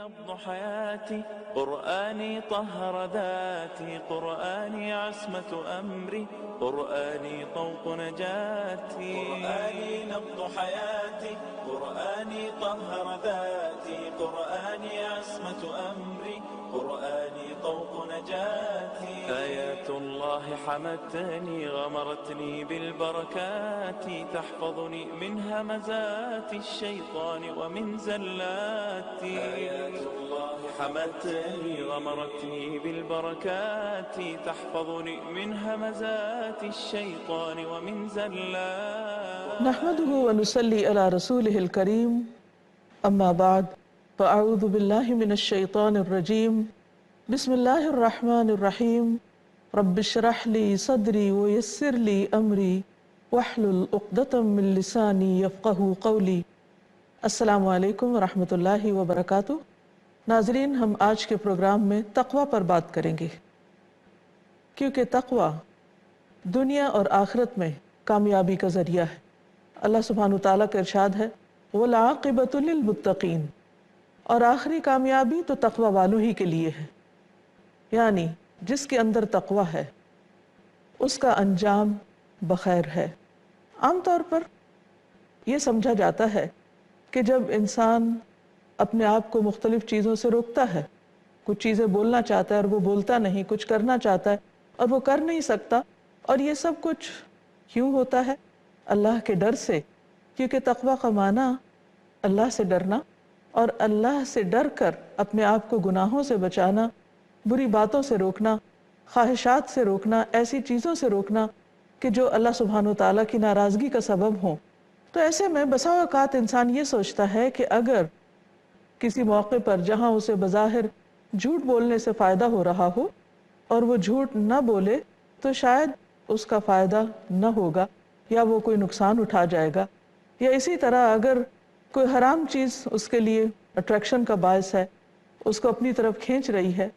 نبض حياتي قرآني طهر ذاتي قرآني عصمة أمري قرآني طوق نجاتي قرآني نبض حياتي قرآني طهر ذاتي قرآني عصمة أمري قرآني طوق نجاتي آيات الله حمتني غمرتني بالبركات تحفظني من همزات الشيطان ومن زلاتي آيات الله حمتني غمرتني بالبركات تحفظني من همزات الشيطان ومن زلاتي نحمده ونصلي على رسوله الكريم أما بعد فأعوذ بالله من الشيطان الرجيم بسم الله الرحمن الرحيم رب اشرح لي صدري ويسر لي أمري واحلل عقدة من لساني يفقهوا قولي السلام علیکم ورحمۃ اللہ وبرکاتہ۔ ناظرین، ہم آج کے پروگرام میں تقوی پر بات کریں گے، کیونکہ تقوی دنیا اور آخرت میں کامیابی کا ذریعہ ہے۔ اللہ سبحانہ وتعالیٰ کا ارشاد ہے وَالْعَاقِبَةُ لِلْمُتَّقِينَ، اور آخری کامیابی تو تقوی والوں ہی کے لیے ہے، یعنی جس کے اندر تقوی ہے اس کا انجام بخیر ہے۔ عام طور پر یہ سمجھا جاتا ہے کہ جب انسان اپنے آپ کو مختلف چیزوں سے روکتا ہے، کچھ چیزیں بولنا چاہتا ہے اور وہ بولتا نہیں، کچھ کرنا چاہتا ہے اور وہ کر نہیں سکتا، اور یہ سب کچھ کیوں ہوتا ہے؟ اللہ کے ڈر سے، کیونکہ تقوی کا معنی اللہ سے ڈرنا، اور اللہ سے ڈر کر اپنے آپ کو گناہوں سے بچانا، بری باتوں سے روکنا، خواہشات سے روکنا، ایسی چیزوں سے روکنا کہ جو اللہ سبحانہ وتعالیٰ کی ناراضگی کا سبب ہوں۔ تو ایسے میں بسا اوقات انسان یہ سوچتا ہے کہ اگر کسی موقع پر جہاں اسے بظاہر جھوٹ بولنے سے فائدہ ہو رہا ہو اور وہ جھوٹ نہ بولے تو شاید اس کا فائدہ نہ ہوگا، یا وہ کوئی نقصان اٹھا جائے گا، یا اسی طرح اگر کوئی حرام چیز اس کے لیے اٹریکشن کا باعث ہے، اس کو اپنی طرف کھینچ رہی ہے،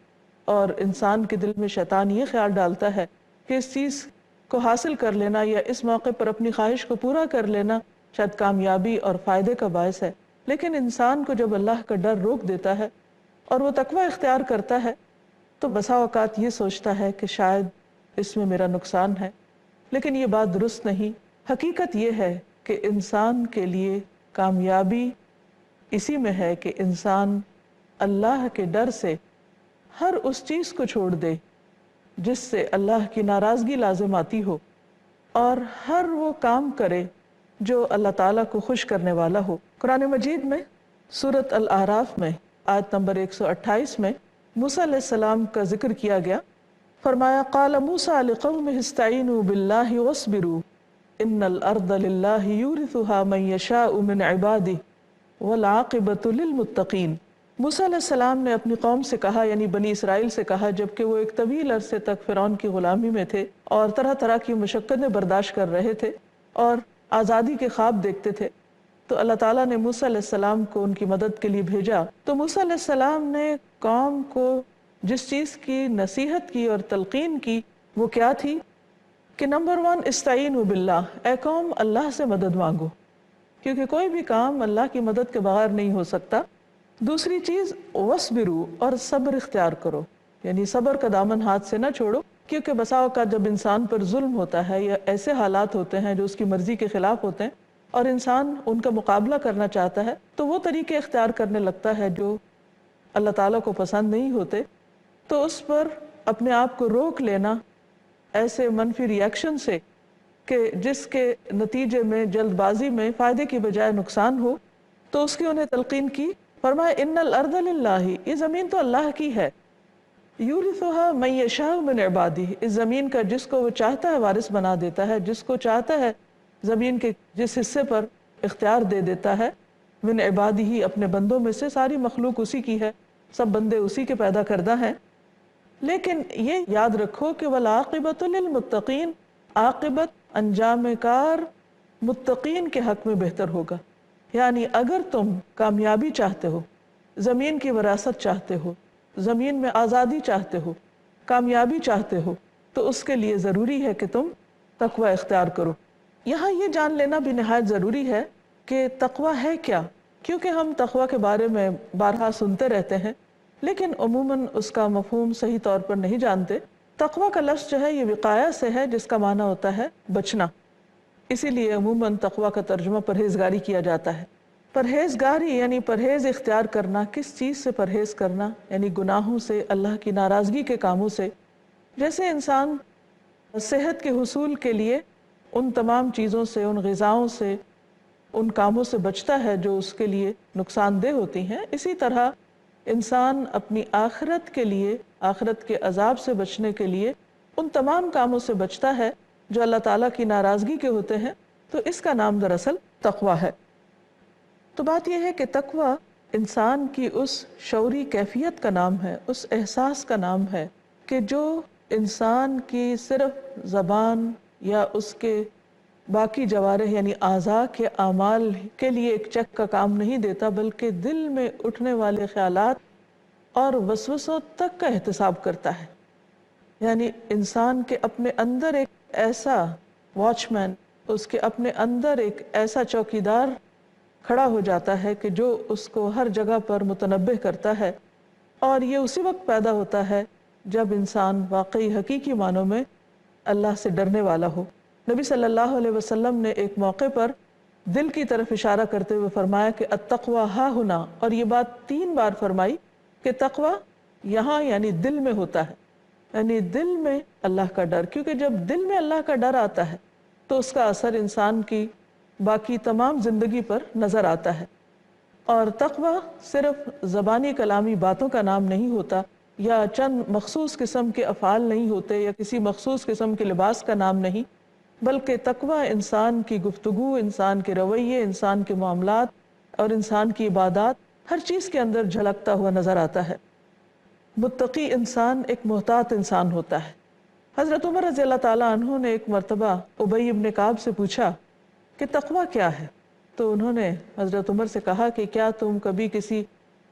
اور انسان کے دل میں شیطان یہ خیال ڈالتا ہے کہ اس چیز کو حاصل کر لینا یا اس موقع پر اپنی خواہش کو پورا کر لینا شاید کامیابی اور فائدے کا باعث ہے۔ لیکن انسان کو جب اللہ کا ڈر روک دیتا ہے اور وہ تقوی اختیار کرتا ہے تو بسا اوقات یہ سوچتا ہے کہ شاید اس میں میرا نقصان ہے، لیکن یہ بات درست نہیں۔ حقیقت یہ ہے کہ انسان کے لیے کامیابی اسی میں ہے کہ انسان اللہ کے ڈر سے ہر اس چیز کو چھوڑ دے جس سے اللہ کی ناراضگی لازم آتی ہو، اور ہر وہ کام کرے جو اللہ تعالیٰ کو خوش کرنے والا ہو۔ قرآن مجید میں سورۃ الاعراف میں آیت نمبر 128 میں موسیٰ علیہ السلام کا ذکر کیا گیا۔ فرمایا قال موسیٰ لقومہ استعینوا باللہ واصبروا ان الارض للہ یورثها من یشاء من عبادہ والعاقبۃ للمتقین۔ موسیٰ علیہ السلام نے اپنی قوم سے کہا، یعنی بنی اسرائیل سے کہا، جبکہ وہ ایک طویل عرصے تک فرعون کی غلامی میں تھے اور طرح طرح کی مشقتیں برداشت کر رہے تھے اور آزادی کے خواب دیکھتے تھے، تو اللہ تعالیٰ نے موسیٰ علیہ السلام کو ان کی مدد کے لیے بھیجا۔ تو موسیٰ علیہ السلام نے قوم کو جس چیز کی نصیحت کی اور تلقین کی وہ کیا تھی کہ نمبر 1 استعینوا باللہ، اے قوم اللہ سے مدد مانگو، کیونکہ کوئی بھی کام اللہ کی مدد کے بغیر نہیں ہو سکتا۔ دوسری چیز وصبروا، اور صبر اختیار کرو، یعنی صبر کا دامن ہاتھ سے نہ چھوڑو، کیونکہ بسا اوقات جب انسان پر ظلم ہوتا ہے یا ایسے حالات ہوتے ہیں جو اس کی مرضی کے خلاف ہوتے ہیں اور انسان ان کا مقابلہ کرنا چاہتا ہے تو وہ طریقے اختیار کرنے لگتا ہے جو اللہ تعالیٰ کو پسند نہیں ہوتے، تو اس پر اپنے آپ کو روک لینا ایسے منفی ری ایکشن سے کہ جس کے نتیجے میں جلد بازی میں فائدے کی بجائے نقصان ہو، تو اس کی انہیں تلقین کی۔ فرمایا ان الارض للہ، یہ زمین تو اللہ کی ہے، یورثها من یشاء من عبادہ، اس زمین کا جس کو وہ چاہتا ہے وارث بنا دیتا ہے، جس کو چاہتا ہے زمین کے جس حصے پر اختیار دے دیتا ہے، من عبادہ، اپنے بندوں میں سے، ساری مخلوق اسی کی ہے، سب بندے اسی کے پیدا کردہ ہیں۔ لیکن یہ یاد رکھو کہ والعاقبۃ للمتقین، عاقبت انجام کار متقین کے حق میں بہتر ہوگا۔ یعنی اگر تم کامیابی چاہتے ہو، زمین کی وراثت چاہتے ہو، زمین میں آزادی چاہتے ہو، کامیابی چاہتے ہو، تو اس کے لیے ضروری ہے کہ تم تقوی اختیار کرو۔ یہاں یہ جان لینا بھی نہایت ضروری ہے کہ تقوی ہے کیا، کیونکہ ہم تقوی کے بارے میں بارہا سنتے رہتے ہیں لیکن عموماً اس کا مفہوم صحیح طور پر نہیں جانتے۔ تقوی کا لفظ جو ہے یہ وقایہ سے ہے، جس کا معنی ہوتا ہے بچنا، اسی لیے عموماً تقوی کا ترجمہ پرہیزگاری کیا جاتا ہے۔ پرہیزگاری یعنی پرہیز اختیار کرنا۔ کس چیز سے پرہیز کرنا؟ یعنی گناہوں سے، اللہ کی ناراضگی کے کاموں سے۔ جیسے انسان صحت کے حصول کے لیے ان تمام چیزوں سے، ان غذاؤں سے، ان کاموں سے بچتا ہے جو اس کے لیے نقصان دہ ہوتی ہیں، اسی طرح انسان اپنی آخرت کے لیے، آخرت کے عذاب سے بچنے کے لیے ان تمام کاموں سے بچتا ہے جو اللہ تعالیٰ کی ناراضگی کے ہوتے ہیں۔ تو اس کا نام دراصل تقوی ہے۔ تو بات یہ ہے کہ تقوی انسان کی اس شعوری کیفیت کا نام ہے، اس احساس کا نام ہے کہ جو انسان کی صرف زبان یا اس کے باقی جوارح یعنی اعضاء کے اعمال کے لیے ایک چیک کا کام نہیں دیتا، بلکہ دل میں اٹھنے والے خیالات اور وسوسوں تک کا احتساب کرتا ہے۔ یعنی انسان کے اپنے اندر ایک ایسا واچ مین، اس کے اپنے اندر ایک ایسا چوکیدار کھڑا ہو جاتا ہے کہ جو اس کو ہر جگہ پر متنبہ کرتا ہے، اور یہ اسی وقت پیدا ہوتا ہے جب انسان واقعی حقیقی معنوں میں اللہ سے ڈرنے والا ہو۔ نبی صلی اللہ علیہ وسلم نے ایک موقع پر دل کی طرف اشارہ کرتے ہوئے فرمایا کہ التقوی ہا ہنا، اور یہ بات 3 بار فرمائی کہ تقوی یہاں یعنی دل میں ہوتا ہے، یعنی دل میں اللہ کا ڈر، کیونکہ جب دل میں اللہ کا ڈر آتا ہے تو اس کا اثر انسان کی باقی تمام زندگی پر نظر آتا ہے۔ اور تقوی صرف زبانی کلامی باتوں کا نام نہیں ہوتا، یا چند مخصوص قسم کے افعال نہیں ہوتے، یا کسی مخصوص قسم کے لباس کا نام نہیں، بلکہ تقوی انسان کی گفتگو، انسان کے رویے، انسان کے معاملات اور انسان کی عبادات، ہر چیز کے اندر جھلکتا ہوا نظر آتا ہے۔ متقی انسان ایک محتاط انسان ہوتا ہے۔ حضرت عمر رضی اللہ تعالیٰ عنہ نے ایک مرتبہ ابی بن کعب سے پوچھا کہ تقوی کیا ہے؟ تو انہوں نے حضرت عمر سے کہا کہ کیا تم کبھی کسی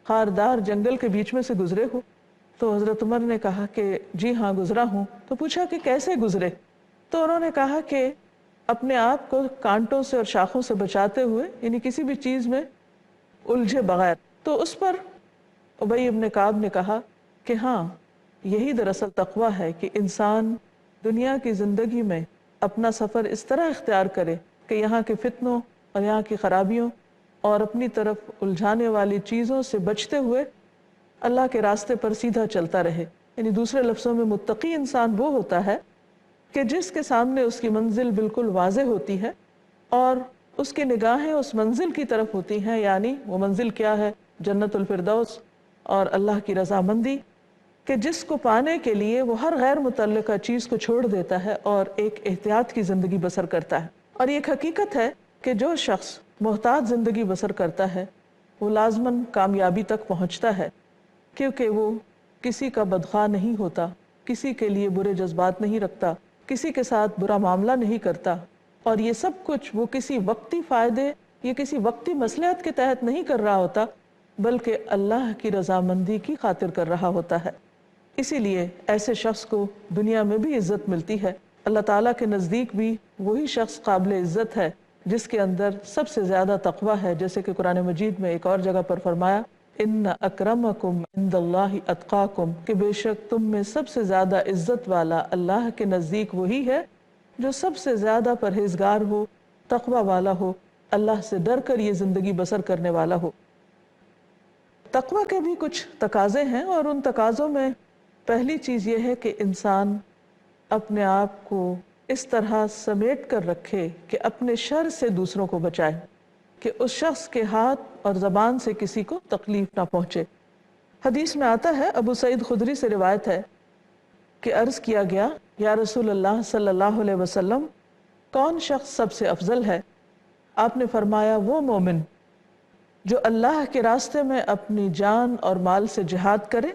خاردار جنگل کے بیچ میں سے گزرے ہو؟ تو حضرت عمر نے کہا کہ جی ہاں گزرا ہوں۔ تو پوچھا کہ کیسے گزرے؟ تو انہوں نے کہا کہ اپنے آپ کو کانٹوں سے اور شاخوں سے بچاتے ہوئے، یعنی کسی بھی چیز میں الجھے بغیر۔ تو اس پر ابی بن کعب نے کہا کہ ہاں، یہی دراصل تقوی ہے کہ انسان دنیا کی زندگی میں اپنا سفر اس طرح اختیار کرے کہ یہاں کے فتنوں اور یہاں کی خرابیوں اور اپنی طرف الجھانے والی چیزوں سے بچتے ہوئے اللہ کے راستے پر سیدھا چلتا رہے۔ یعنی دوسرے لفظوں میں متقی انسان وہ ہوتا ہے کہ جس کے سامنے اس کی منزل بالکل واضح ہوتی ہے اور اس کی نگاہیں اس منزل کی طرف ہوتی ہیں، یعنی وہ منزل کیا ہے؟ جنت الفردوس اور اللہ کی رضامندی، کہ جس کو پانے کے لیے وہ ہر غیر متعلقہ چیز کو چھوڑ دیتا ہے اور ایک احتیاط کی زندگی بسر کرتا ہے۔ اور یہ ایک حقیقت ہے کہ جو شخص محتاط زندگی بسر کرتا ہے وہ لازماً کامیابی تک پہنچتا ہے، کیونکہ وہ کسی کا بدخواہ نہیں ہوتا، کسی کے لیے برے جذبات نہیں رکھتا، کسی کے ساتھ برا معاملہ نہیں کرتا، اور یہ سب کچھ وہ کسی وقتی فائدے یا کسی وقتی مصلحت کے تحت نہیں کر رہا ہوتا، بلکہ اللہ کی رضامندی کی خاطر کر رہا ہوتا ہے۔ اسی لیے ایسے شخص کو دنیا میں بھی عزت ملتی ہے، اللہ تعالیٰ کے نزدیک بھی وہی شخص قابل عزت ہے جس کے اندر سب سے زیادہ تقوی ہے، جیسے کہ قرآن مجید میں ایک اور جگہ پر فرمایا ان اکرمکم عند اللہ اتقاکم، کہ بے شک تم میں سب سے زیادہ عزت والا اللہ کے نزدیک وہی ہے جو سب سے زیادہ پرہیزگار ہو، تقوی والا ہو، اللہ سے ڈر کر یہ زندگی بسر کرنے والا ہو۔ تقوی کے بھی کچھ تقاضے ہیں، اور ان تقاضوں میں پہلی چیز یہ ہے کہ انسان اپنے آپ کو اس طرح سمیٹ کر رکھے کہ اپنے شر سے دوسروں کو بچائے، کہ اس شخص کے ہاتھ اور زبان سے کسی کو تکلیف نہ پہنچے۔ حدیث میں آتا ہے، ابو سعید خدری سے روایت ہے کہ عرض کیا گیا یا رسول اللہ صلی اللہ علیہ وسلم، کون شخص سب سے افضل ہے؟ آپ نے فرمایا وہ مومن جو اللہ کے راستے میں اپنی جان اور مال سے جہاد کرے۔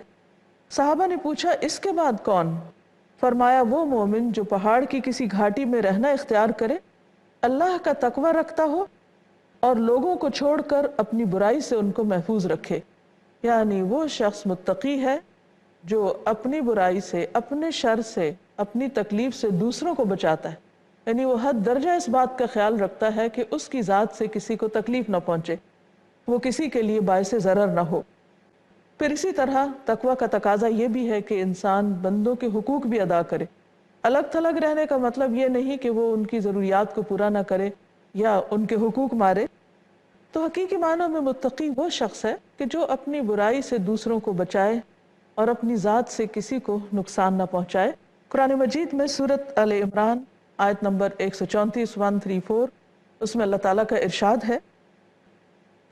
صحابہ نے پوچھا اس کے بعد کون؟ فرمایا وہ مومن جو پہاڑ کی کسی گھاٹی میں رہنا اختیار کرے، اللہ کا تقوی رکھتا ہو اور لوگوں کو چھوڑ کر اپنی برائی سے ان کو محفوظ رکھے۔ یعنی وہ شخص متقی ہے جو اپنی برائی سے، اپنے شر سے، اپنی تکلیف سے دوسروں کو بچاتا ہے، یعنی وہ حد درجہ اس بات کا خیال رکھتا ہے کہ اس کی ذات سے کسی کو تکلیف نہ پہنچے۔ وہ کسی کے لیے باعث ضرر نہ ہو۔ پھر اسی طرح تقویٰ کا تقاضا یہ بھی ہے کہ انسان بندوں کے حقوق بھی ادا کرے۔ الگ تھلگ رہنے کا مطلب یہ نہیں کہ وہ ان کی ضروریات کو پورا نہ کرے یا ان کے حقوق مارے۔ تو حقیقی معنوں میں متقی وہ شخص ہے کہ جو اپنی برائی سے دوسروں کو بچائے اور اپنی ذات سے کسی کو نقصان نہ پہنچائے۔ قرآن مجید میں سورۃ آل عمران آیت نمبر 134 134 اس میں اللہ تعالیٰ کا ارشاد ہے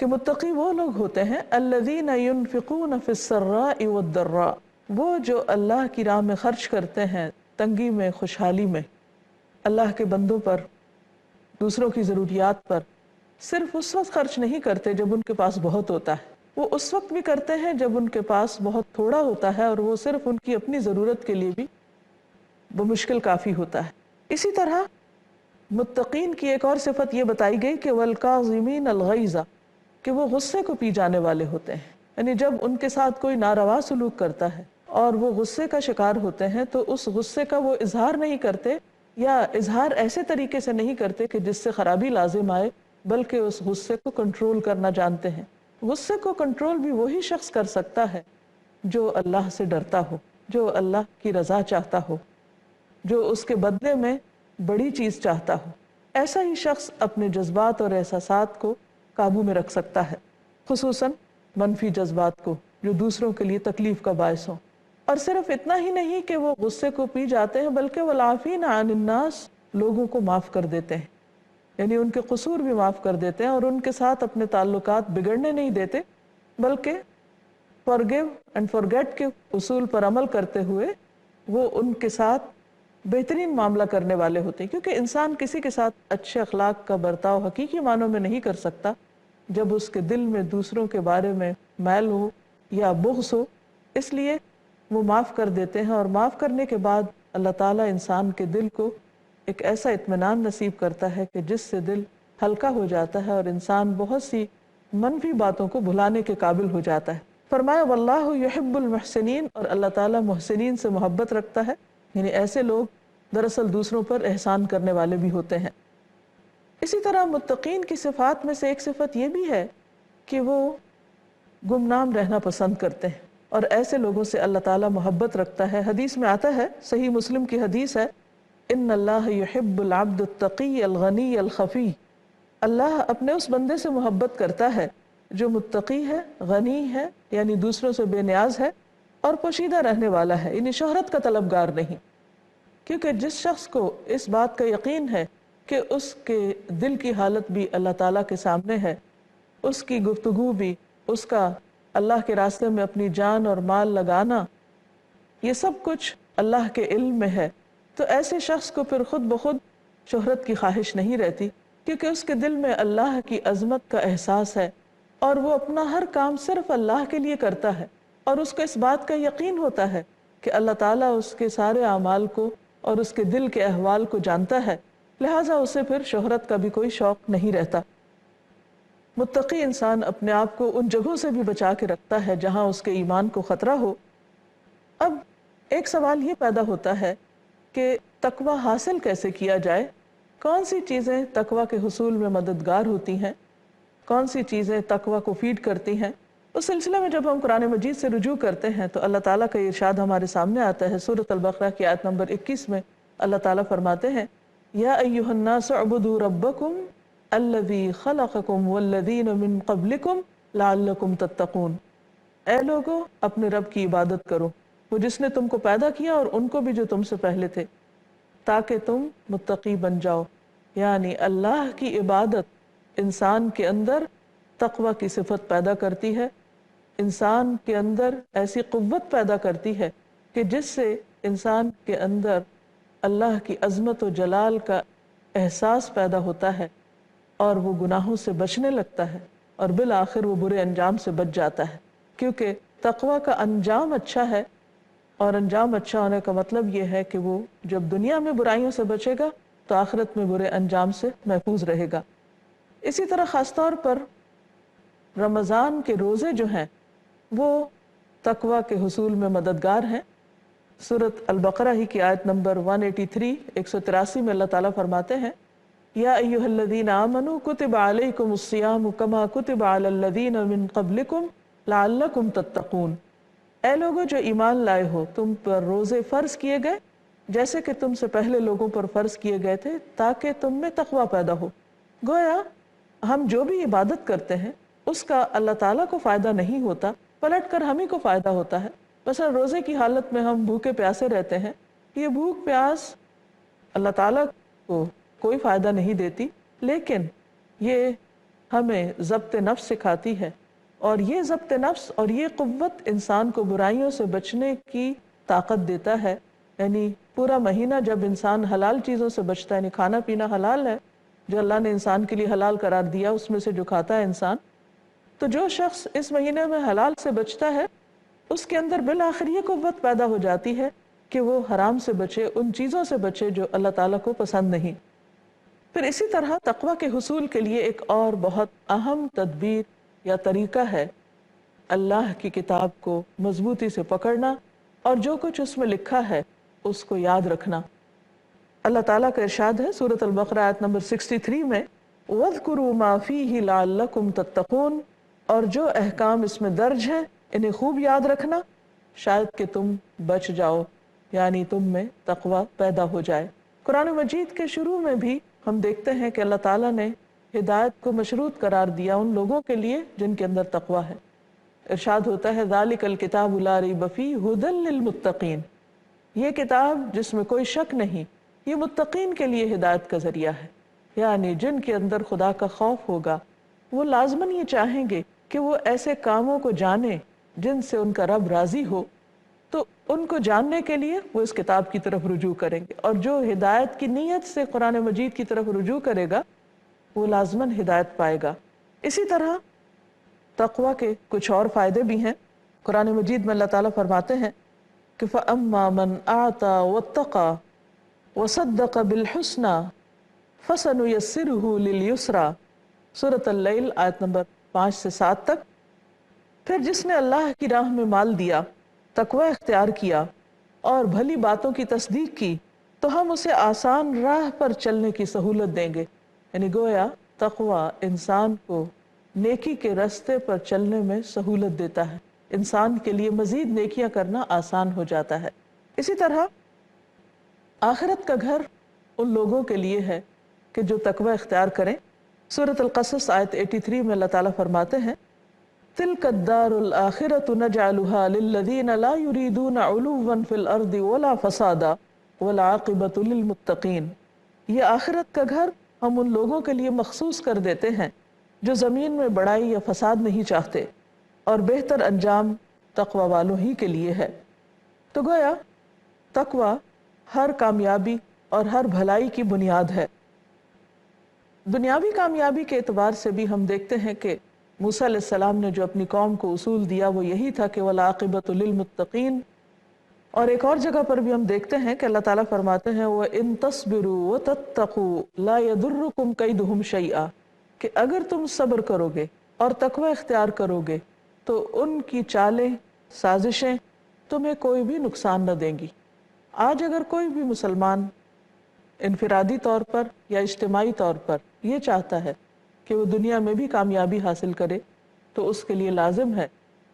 کہ متقی وہ لوگ ہوتے ہیں الذین ينفقون فی السراء والضراء، وہ جو اللہ کی راہ میں خرچ کرتے ہیں تنگی میں خوشحالی میں، اللہ کے بندوں پر، دوسروں کی ضروریات پر صرف اس وقت خرچ نہیں کرتے جب ان کے پاس بہت ہوتا ہے، وہ اس وقت بھی کرتے ہیں جب ان کے پاس بہت تھوڑا ہوتا ہے اور وہ صرف ان کی اپنی ضرورت کے لیے بھی بمشکل کافی ہوتا ہے۔ اسی طرح متقین کی ایک اور صفت یہ بتائی گئی کہ والکاظمین الغیظ، کہ وہ غصے کو پی جانے والے ہوتے ہیں، یعنی جب ان کے ساتھ کوئی ناروا سلوک کرتا ہے اور وہ غصے کا شکار ہوتے ہیں تو اس غصے کا وہ اظہار نہیں کرتے، یا اظہار ایسے طریقے سے نہیں کرتے کہ جس سے خرابی لازم آئے، بلکہ اس غصے کو کنٹرول کرنا جانتے ہیں۔ غصے کو کنٹرول بھی وہی شخص کر سکتا ہے جو اللہ سے ڈرتا ہو، جو اللہ کی رضا چاہتا ہو، جو اس کے بدلے میں بڑی چیز چاہتا ہو۔ ایسا ہی شخص اپنے جذبات اور احساسات کو قابو میں رکھ سکتا ہے، خصوصاً منفی جذبات کو جو دوسروں کے لیے تکلیف کا باعث ہوں۔ اور صرف اتنا ہی نہیں کہ وہ غصے کو پی جاتے ہیں بلکہ والعافین عن الناس، لوگوں کو معاف کر دیتے ہیں، یعنی ان کے قصور بھی معاف کر دیتے ہیں اور ان کے ساتھ اپنے تعلقات بگڑنے نہیں دیتے، بلکہ forgive and forget کے اصول پر عمل کرتے ہوئے وہ ان کے ساتھ بہترین معاملہ کرنے والے ہوتے ہیں، کیونکہ انسان کسی کے ساتھ اچھے اخلاق کا برتاؤ حقیقی معنوں میں نہیں کر سکتا جب اس کے دل میں دوسروں کے بارے میں میل ہو یا بغض ہو۔ اس لیے وہ معاف کر دیتے ہیں، اور معاف کرنے کے بعد اللہ تعالیٰ انسان کے دل کو ایک ایسا اطمینان نصیب کرتا ہے کہ جس سے دل ہلکا ہو جاتا ہے اور انسان بہت سی منفی باتوں کو بھلانے کے قابل ہو جاتا ہے۔ فرمایا واللہ یحب المحسنین، اور اللہ تعالیٰ محسنین سے محبت رکھتا ہے، یعنی ایسے لوگ دراصل دوسروں پر احسان کرنے والے بھی ہوتے ہیں۔ اسی طرح متقین کی صفات میں سے ایک صفت یہ بھی ہے کہ وہ گمنام رہنا پسند کرتے ہیں، اور ایسے لوگوں سے اللہ تعالیٰ محبت رکھتا ہے۔ حدیث میں آتا ہے، صحیح مسلم کی حدیث ہے، ان اللہ یحب العبد التقی الغنی الخفی، اللہ اپنے اس بندے سے محبت کرتا ہے جو متقی ہے، غنی ہے یعنی دوسروں سے بے نیاز ہے، اور پوشیدہ رہنے والا ہے یعنی شہرت کا طلبگار نہیں۔ کیونکہ جس شخص کو اس بات کا یقین ہے کہ اس کے دل کی حالت بھی اللہ تعالیٰ کے سامنے ہے، اس کی گفتگو بھی، اس کا اللہ کے راستے میں اپنی جان اور مال لگانا، یہ سب کچھ اللہ کے علم میں ہے، تو ایسے شخص کو پھر خود بخود شہرت کی خواہش نہیں رہتی، کیونکہ اس کے دل میں اللہ کی عظمت کا احساس ہے اور وہ اپنا ہر کام صرف اللہ کے لیے کرتا ہے، اور اس کو اس بات کا یقین ہوتا ہے کہ اللہ تعالیٰ اس کے سارے اعمال کو اور اس کے دل کے احوال کو جانتا ہے، لہٰذا اسے پھر شہرت کا بھی کوئی شوق نہیں رہتا۔ متقی انسان اپنے آپ کو ان جگہوں سے بھی بچا کے رکھتا ہے جہاں اس کے ایمان کو خطرہ ہو۔ اب ایک سوال یہ پیدا ہوتا ہے کہ تقویٰ حاصل کیسے کیا جائے، کون سی چیزیں تقویٰ کے حصول میں مددگار ہوتی ہیں، کون سی چیزیں تقویٰ کو فیڈ کرتی ہیں۔ اس سلسلے میں جب ہم قرآن مجید سے رجوع کرتے ہیں تو اللہ تعالیٰ کا ارشاد ہمارے سامنے آتا ہے۔ سورۃ البقرہ کی آیت نمبر 21 میں اللہ تعالیٰ فرماتے ہیں، یا ایھا الناس اعبدوا ربکم الذی خلقکم والذین من قبلکم لعلکم تتقون، اے لوگو اپنے رب کی عبادت کرو، وہ جس نے تم کو پیدا کیا اور ان کو بھی جو تم سے پہلے تھے، تاکہ تم متقی بن جاؤ۔ یعنی اللہ کی عبادت انسان کے اندر تقویٰ کی صفت پیدا کرتی ہے، انسان کے اندر ایسی قوت پیدا کرتی ہے کہ جس سے انسان کے اندر اللہ کی عظمت و جلال کا احساس پیدا ہوتا ہے اور وہ گناہوں سے بچنے لگتا ہے، اور بالآخر وہ برے انجام سے بچ جاتا ہے، کیونکہ تقویٰ کا انجام اچھا ہے، اور انجام اچھا ہونے کا مطلب یہ ہے کہ وہ جب دنیا میں برائیوں سے بچے گا تو آخرت میں برے انجام سے محفوظ رہے گا۔ اسی طرح خاص طور پر رمضان کے روزے جو ہیں وہ تقویٰ کے حصول میں مددگار ہیں۔ سورۃ البقرہ ہی کی آیت نمبر 183 183 میں اللہ تعالیٰ فرماتے ہیں، یا ایھا الذین آمنوا کتب علیکم الصیام کما کتب علی الذین من قبلکم لعلکم تتقون، اے لوگو جو ایمان لائے ہو، تم پر روزے فرض کیے گئے جیسے کہ تم سے پہلے لوگوں پر فرض کیے گئے تھے تاکہ تم میں تقوی پیدا ہو۔ گویا ہم جو بھی عبادت کرتے ہیں اس کا اللہ تعالیٰ کو فائدہ نہیں ہوتا، پلٹ کر ہم ہی کو فائدہ ہوتا ہے۔ مثلا روزے کی حالت میں ہم بھوکے پیاسے رہتے ہیں، یہ بھوک پیاس اللہ تعالیٰ کو کوئی فائدہ نہیں دیتی، لیکن یہ ہمیں ضبط نفس سکھاتی ہے، اور یہ ضبط نفس اور یہ قوت انسان کو برائیوں سے بچنے کی طاقت دیتا ہے۔ یعنی پورا مہینہ جب انسان حلال چیزوں سے بچتا ہے، یعنی کھانا پینا حلال ہے جو اللہ نے انسان کے لیے حلال قرار دیا، اس میں سے جو کھاتا ہے انسان، تو جو شخص اس مہینے میں حلال سے بچتا ہے اس کے اندر بالآخر یہ قوت پیدا ہو جاتی ہے کہ وہ حرام سے بچے، ان چیزوں سے بچے جو اللہ تعالیٰ کو پسند نہیں۔ پھر اسی طرح تقویٰ کے حصول کے لیے ایک اور بہت اہم تدبیر یا طریقہ ہے اللہ کی کتاب کو مضبوطی سے پکڑنا اور جو کچھ اس میں لکھا ہے اس کو یاد رکھنا۔ اللہ تعالیٰ کا ارشاد ہے سورۃ البقرہ آیت نمبر 63 میں، وَاذْكُرُوا مَا فِيهِ لَعَلَّكُمْ تَتَّقُونَ، اور جو احکام اس میں درج ہیں انہیں خوب یاد رکھنا شاید کہ تم بچ جاؤ، یعنی تم میں تقوی پیدا ہو جائے۔ قرآن مجید کے شروع میں بھی ہم دیکھتے ہیں کہ اللہ تعالیٰ نے ہدایت کو مشروط قرار دیا ان لوگوں کے لیے جن کے اندر تقوی ہے۔ ارشاد ہوتا ہے ذَلِكَ الْكِتَابُ لَا رَيْبَ فِيهِ هُدًى لِّلْمُتَّقِينَ، یہ کتاب جس میں کوئی شک نہیں، یہ متقین کے لیے ہدایت کا ذریعہ ہے، یعنی جن کے اندر خدا کا خوف ہوگا وہ لازماً یہ چاہیں گے کہ وہ ایسے کاموں کو جانیں جن سے ان کا رب راضی ہو، تو ان کو جاننے کے لیے وہ اس کتاب کی طرف رجوع کریں گے، اور جو ہدایت کی نیت سے قرآن مجید کی طرف رجوع کرے گا وہ لازماً ہدایت پائے گا۔ اسی طرح تقوی کے کچھ اور فائدے بھی ہیں۔ قرآن مجید میں اللہ تعالیٰ فرماتے ہیں کہ فَأَمَّا مَنْ أَعْطَى وَاتَّقَى وَصَدَّقَ بِالْحُسْنَى فَسَنُيَسِّرُهُ لِلْيُسْرَى، سورۃ اللیل آیت نمبر 5 سے 7 تک۔ پھر جس نے اللہ کی راہ میں مال دیا، تقوی اختیار کیا اور بھلی باتوں کی تصدیق کی تو ہم اسے آسان راہ پر چلنے کی سہولت دیں گے۔ یعنی گویا تقوی انسان کو نیکی کے راستے پر چلنے میں سہولت دیتا ہے، انسان کے لیے مزید نیکیاں کرنا آسان ہو جاتا ہے۔ اسی طرح آخرت کا گھر ان لوگوں کے لیے ہے کہ جو تقوی اختیار کریں۔ سورۃ القصص آیت 83 میں اللہ تعالیٰ فرماتے ہیں تِلْكَ الدَّارُ الْآخِرَةُ نَجْعَلُهَا لِلَّذِينَ لَا يُرِيدُونَ عُلُوًّا فِي الْأَرْضِ وَلَا فَسَادًا وَالْعَاقِبَةُ لِلْمُتَّقِينَ، یہ آخرت کا گھر ہم ان لوگوں کے لیے مخصوص کر دیتے ہیں جو زمین میں بڑائی یا فساد نہیں چاہتے، اور بہتر انجام تقوی والوں ہی کے لیے ہے۔ تو گویا تقوی ہر کامیابی اور ہر بھلائی کی بنیاد ہے۔ دنیاوی کامیابی کے اعتبار سے بھی ہم دیکھتے ہیں کہ موسیٰ علیہ السلام نے جو اپنی قوم کو اصول دیا وہ یہی تھا کہ وَالْعَاقِبَةُ لِلْمُتَّقِينَ، اور ایک اور جگہ پر بھی ہم دیکھتے ہیں کہ اللہ تعالیٰ فرماتے ہیں وَإِن تَصْبِرُوا وَتَتَّقُوا لَا يَضُرُّكُمْ كَيْدُهُمْ شَيْئًا، کہ اگر تم صبر کرو گے اور تقوی اختیار کرو گے تو ان کی چالیں سازشیں تمہیں کوئی بھی نقصان نہ دیں گی۔ آج اگر کوئی بھی مسلمان انفرادی طور پر یا اجتماعی طور پر یہ چاہتا ہے کہ وہ دنیا میں بھی کامیابی حاصل کرے تو اس کے لیے لازم ہے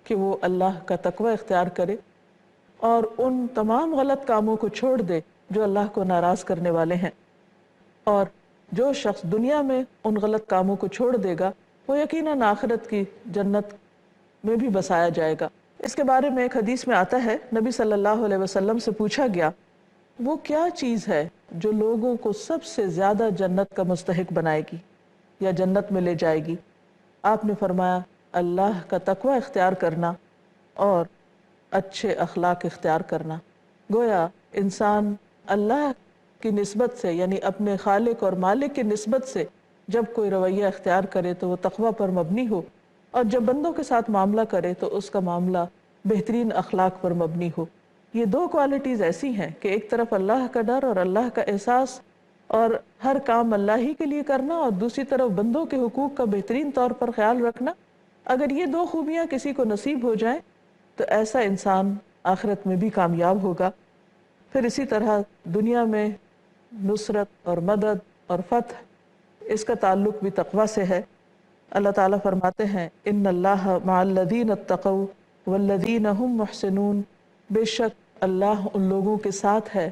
کہ وہ اللہ کا تقوی اختیار کرے اور ان تمام غلط کاموں کو چھوڑ دے جو اللہ کو ناراض کرنے والے ہیں۔ اور جو شخص دنیا میں ان غلط کاموں کو چھوڑ دے گا وہ یقیناً آخرت کی جنت میں بھی بسایا جائے گا۔ اس کے بارے میں ایک حدیث میں آتا ہے نبی صلی اللہ علیہ وسلم سے پوچھا گیا وہ کیا چیز ہے جو لوگوں کو سب سے زیادہ جنت کا مستحق بنائے گی یا جنت میں لے جائے گی؟ آپ نے فرمایا اللہ کا تقوی اختیار کرنا اور اچھے اخلاق اختیار کرنا۔ گویا انسان اللہ کی نسبت سے یعنی اپنے خالق اور مالک کی نسبت سے جب کوئی رویہ اختیار کرے تو وہ تقوی پر مبنی ہو، اور جب بندوں کے ساتھ معاملہ کرے تو اس کا معاملہ بہترین اخلاق پر مبنی ہو۔ یہ دو کوالٹیز ایسی ہیں کہ ایک طرف اللہ کا ڈر اور اللہ کا احساس اور ہر کام اللہ ہی کے لیے کرنا، اور دوسری طرف بندوں کے حقوق کا بہترین طور پر خیال رکھنا۔ اگر یہ دو خوبیاں کسی کو نصیب ہو جائیں تو ایسا انسان آخرت میں بھی کامیاب ہوگا۔ پھر اسی طرح دنیا میں نصرت اور مدد اور فتح اس کا تعلق بھی تقوی سے ہے۔ اللہ تعالیٰ فرماتے ہیں ان اللہ مع الذین اتقوا والذین هم محسنون، بے شک اللہ ان لوگوں کے ساتھ ہے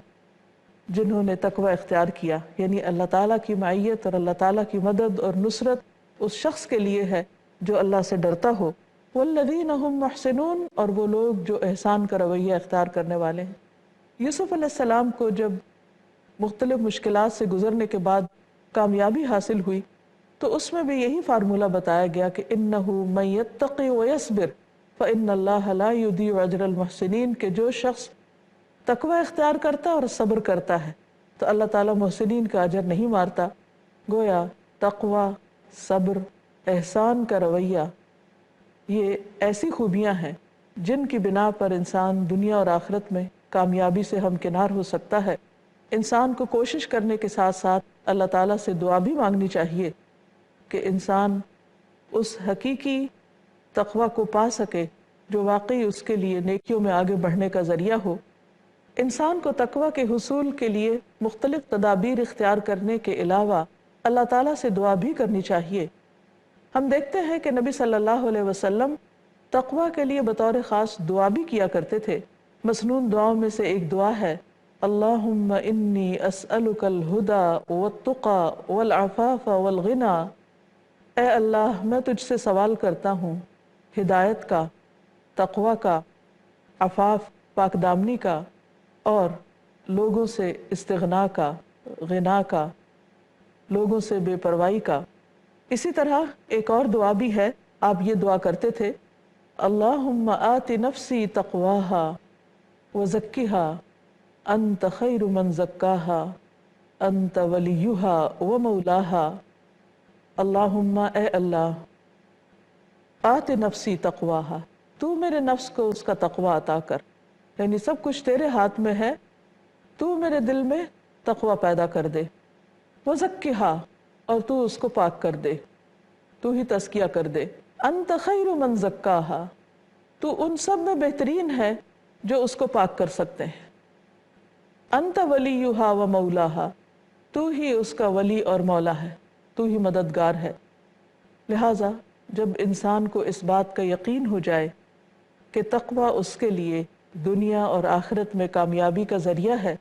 جنہوں نے تقوی اختیار کیا، یعنی اللہ تعالیٰ کی معیت اور اللہ تعالیٰ کی مدد اور نصرت اس شخص کے لیے ہے جو اللہ سے ڈرتا ہو۔ والذین هم محسنون، اور وہ لوگ جو احسان کا رویہ اختیار کرنے والے ہیں۔ یوسف علیہ السلام کو جب مختلف مشکلات سے گزرنے کے بعد کامیابی حاصل ہوئی تو اس میں بھی یہی فارمولہ بتایا گیا کہ انہ من یتقی ویصبر فإن اللہ لا یضیع اجر المحسنین، کہ جو شخص تقوی اختیار کرتا اور صبر کرتا ہے تو اللہ تعالیٰ محسنین کا اجر نہیں مارتا۔ گویا تقوی، صبر، احسان کا رویہ یہ ایسی خوبیاں ہیں جن کی بنا پر انسان دنیا اور آخرت میں کامیابی سے ہمکنار ہو سکتا ہے۔ انسان کو کوشش کرنے کے ساتھ ساتھ اللہ تعالیٰ سے دعا بھی مانگنی چاہیے کہ انسان اس حقیقی تقوی کو پا سکے جو واقعی اس کے لیے نیکیوں میں آگے بڑھنے کا ذریعہ ہو۔ انسان کو تقوی کے حصول کے لیے مختلف تدابیر اختیار کرنے کے علاوہ اللہ تعالیٰ سے دعا بھی کرنی چاہیے۔ ہم دیکھتے ہیں کہ نبی صلی اللہ علیہ وسلم تقوی کے لیے بطور خاص دعا بھی کیا کرتے تھے۔ مسنون دعاؤں میں سے ایک دعا ہے اللہم انی اسألک الہدی والتقی والعفاف والغنی، اے اللہ میں تجھ سے سوال کرتا ہوں ہدایت کا، تقوی کا، عفاف پاک دامنی کا، اور لوگوں سے استغنا کا، غنا کا، لوگوں سے بے پرواہی کا۔ اسی طرح ایک اور دعا بھی ہے، آپ یہ دعا کرتے تھے اللہم آت نفسی تقواہا وزکیہا انت خیر من زکاہا انت ولیہا ومولاہا۔ اللہم اے اللہ آت نفسی تقواہا، تو میرے نفس کو اس کا تقوی عطا کر، یعنی سب کچھ تیرے ہاتھ میں ہے، تو میرے دل میں تقوی پیدا کر دے، وزکیہا، اور تو اس کو پاک کر دے، تو ہی تزکیہ کر دے، انت خیر من زکاہا، تو ان سب میں بہترین ہے جو اس کو پاک کر سکتے ہیں، انت ولیہا و مولاہا، تو ہی اس کا ولی اور مولا ہے، تو ہی مددگار ہے۔ لہٰذا جب انسان کو اس بات کا یقین ہو جائے کہ تقوی اس کے لیے دنیا اور آخرت میں کامیابی کا ذریعہ ہے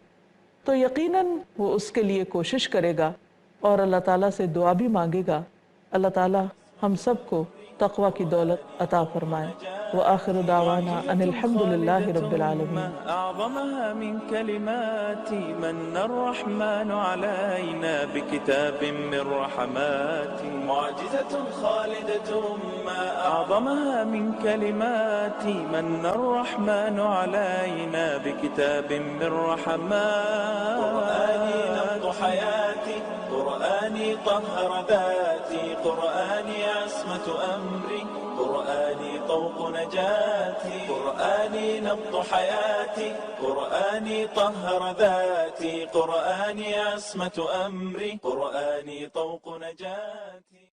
تو یقیناً وہ اس کے لیے کوشش کرے گا اور اللہ تعالیٰ سے دعا بھی مانگے گا۔ اللہ تعالیٰ ہم سب کو تقوی کی دولت عطا فرمائے۔ وآخر دعوانا ان الحمد للہ رب العالمین۔ أعظمها من كلمات من الرحمن علينا بكتاب من رحمات، معجزة خالدة ما أعظمها من كلمات من الرحمن علينا بكتاب من رحمات، قرآني نبض حياتي، قرآني طهر ذاتي، قرآني عصمة أمري، قرآني طوق نجاتي، قرآني نبض حياتي، قرآني طهر ذاتي، قرآني عصمة أمري، قرآني طوق نجاتي.